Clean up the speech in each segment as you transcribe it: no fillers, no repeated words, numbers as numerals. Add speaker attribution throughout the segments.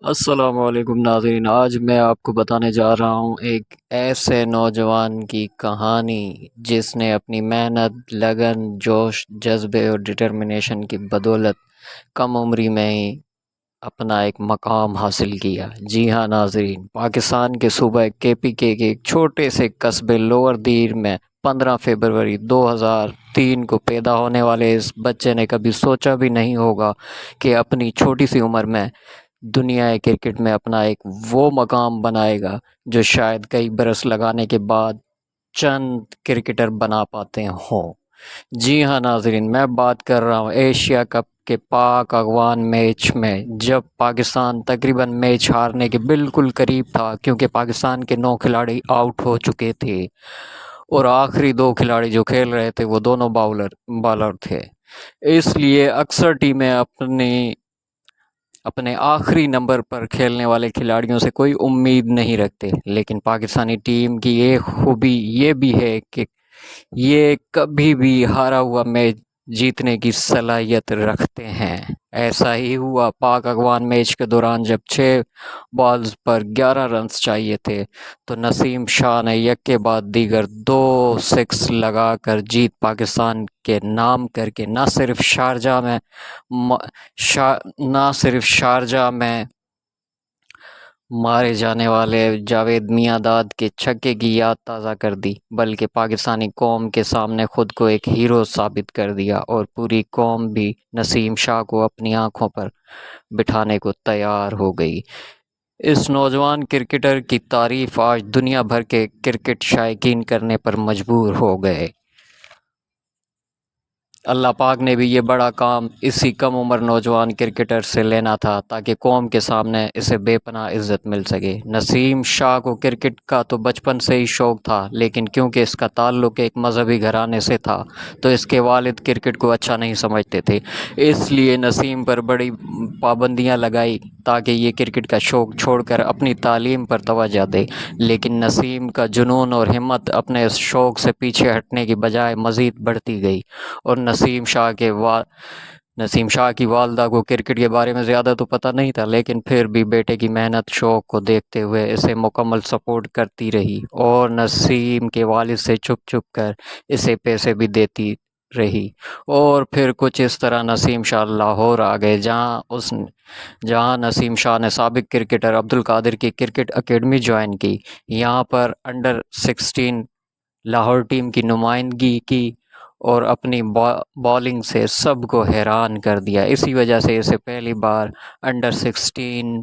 Speaker 1: السلام علیکم ناظرین، آج میں آپ کو بتانے جا رہا ہوں ایک ایسے نوجوان کی کہانی جس نے اپنی محنت، لگن، جوش، جذبے اور ڈٹرمنیشن کی بدولت کم عمری میں ہی اپنا ایک مقام حاصل کیا۔ جی ہاں ناظرین، پاکستان کے صوبہ KPK کے ایک چھوٹے سے قصبے لوور دیر میں 15 فروری 2003 کو پیدا ہونے والے اس بچے نے کبھی سوچا بھی نہیں ہوگا کہ اپنی چھوٹی سی عمر میں دنیا کرکٹ میں اپنا ایک وہ مقام بنائے گا جو شاید کئی برس لگانے کے بعد چند کرکٹر بنا پاتے ہوں۔ جی ہاں ناظرین، میں بات کر رہا ہوں ایشیا کپ کے پاک افغان میچ میں، جب پاکستان تقریباً میچ ہارنے کے بالکل قریب تھا کیونکہ پاکستان کے 9 کھلاڑی آؤٹ ہو چکے تھے اور آخری 2 کھلاڑی جو کھیل رہے تھے وہ دونوں بالر تھے۔ اس لیے اکثر ٹیمیں اپنے آخری نمبر پر کھیلنے والے کھلاڑیوں سے کوئی امید نہیں رکھتے، لیکن پاکستانی ٹیم کی ایک خوبی یہ بھی ہے کہ یہ کبھی بھی ہارا ہوا میچ جیتنے کی صلاحیت رکھتے ہیں۔ ایسا ہی ہوا پاک افغان میچ کے دوران جب 6 بالز پر 11 رنز چاہیے تھے تو نسیم شاہ نے یک کے بعد دیگر 2 سکس لگا کر جیت پاکستان کے نام کر کے نہ صرف شارجہ میں مارے جانے والے جاوید میاں داد کے چھکے کی یاد تازہ کر دی، بلکہ پاکستانی قوم کے سامنے خود کو ایک ہیرو ثابت کر دیا، اور پوری قوم بھی نسیم شاہ کو اپنی آنکھوں پر بٹھانے کو تیار ہو گئی۔ اس نوجوان کرکٹر کی تعریف آج دنیا بھر کے کرکٹ شائقین کرنے پر مجبور ہو گئے۔ اللہ پاک نے بھی یہ بڑا کام اسی کم عمر نوجوان کرکٹر سے لینا تھا تاکہ قوم کے سامنے اسے بے پناہ عزت مل سکے۔ نسیم شاہ کو کرکٹ کا تو بچپن سے ہی شوق تھا، لیکن کیونکہ اس کا تعلق ایک مذہبی گھرانے سے تھا تو اس کے والد کرکٹ کو اچھا نہیں سمجھتے تھے، اس لیے نسیم پر بڑی پابندیاں لگائی تاکہ یہ کرکٹ کا شوق چھوڑ کر اپنی تعلیم پر توجہ دے۔ لیکن نسیم کا جنون اور ہمت اپنے اس شوق سے پیچھے ہٹنے کی بجائے مزید بڑھتی گئی، اور نسیم شاہ کی والدہ کو کرکٹ کے بارے میں زیادہ تو پتہ نہیں تھا، لیکن پھر بھی بیٹے کی محنت شوق کو دیکھتے ہوئے اسے مکمل سپورٹ کرتی رہی اور نسیم کے والد سے چھپ چھپ کر اسے پیسے بھی دیتی رہی، اور پھر کچھ اس طرح نسیم شاہ لاہور آ گئے جہاں نسیم شاہ نے سابق کرکٹر عبدالقادر کی کرکٹ اکیڈمی جوائن کی۔ یہاں پر انڈر 16 لاہور ٹیم کی نمائندگی کی اور اپنی بالنگ سے سب کو حیران کر دیا۔ اسی وجہ سے اسے پہلی بار انڈر 16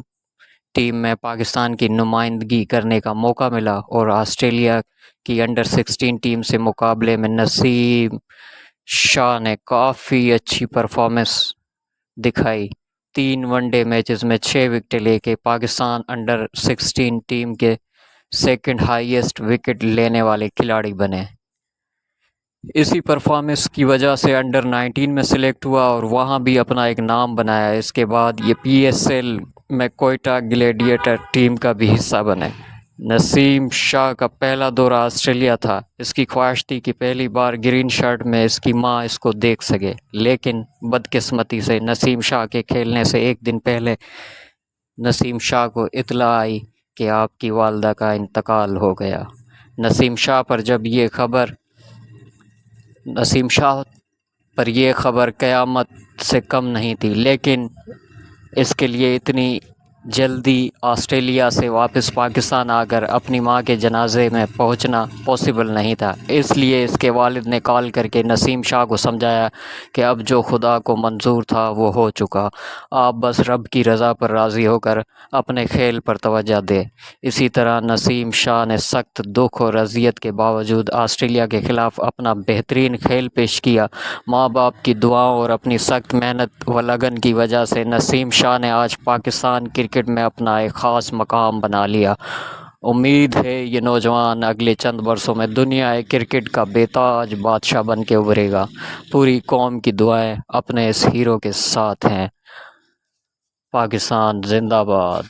Speaker 1: ٹیم میں پاکستان کی نمائندگی کرنے کا موقع ملا، اور آسٹریلیا کی انڈر 16 ٹیم سے مقابلے میں نسیم شاہ نے کافی اچھی پرفارمنس دکھائی۔ 3 ون ڈے میچز میں 6 وکٹیں لے کے پاکستان انڈر 16 ٹیم کے سیکنڈ ہائیسٹ وکٹ لینے والے کھلاڑی بنے۔ اسی پرفارمنس کی وجہ سے انڈر 19 میں سلیکٹ ہوا اور وہاں بھی اپنا ایک نام بنایا۔ اس کے بعد یہ PSL میں کوئٹہ گلیڈیٹر ٹیم کا بھی حصہ بنے۔ نسیم شاہ کا پہلا دورہ آسٹریلیا تھا۔ اس کی خواہش تھی کہ پہلی بار گرین شرٹ میں اس کی ماں اس کو دیکھ سکے، لیکن بدقسمتی سے نسیم شاہ کے کھیلنے سے ایک دن پہلے نسیم شاہ کو اطلاع آئی کہ آپ کی والدہ کا انتقال ہو گیا۔ نسیم شاہ پر یہ خبر قیامت سے کم نہیں تھی، لیکن اس کے لیے اتنی جلدی آسٹریلیا سے واپس پاکستان آ کر اپنی ماں کے جنازے میں پہنچنا پاسبل نہیں تھا۔ اس لیے اس کے والد نے کال کر کے نسیم شاہ کو سمجھایا کہ اب جو خدا کو منظور تھا وہ ہو چکا، آپ بس رب کی رضا پر راضی ہو کر اپنے کھیل پر توجہ دیں۔ اسی طرح نسیم شاہ نے سخت دکھ اور اذیت کے باوجود آسٹریلیا کے خلاف اپنا بہترین کھیل پیش کیا۔ ماں باپ کی دعاؤں اور اپنی سخت محنت و لگن کی وجہ سے نسیم شاہ نے آج پاکستان کرکٹ میں اپنا ایک خاص مقام بنا لیا۔ امید ہے یہ نوجوان اگلے چند برسوں میں دنیا کرکٹ کا بے تاج بادشاہ بن کے ابھرے گا۔ پوری قوم کی دعائیں اپنے اس ہیرو کے ساتھ ہیں۔ پاکستان زندہ باد۔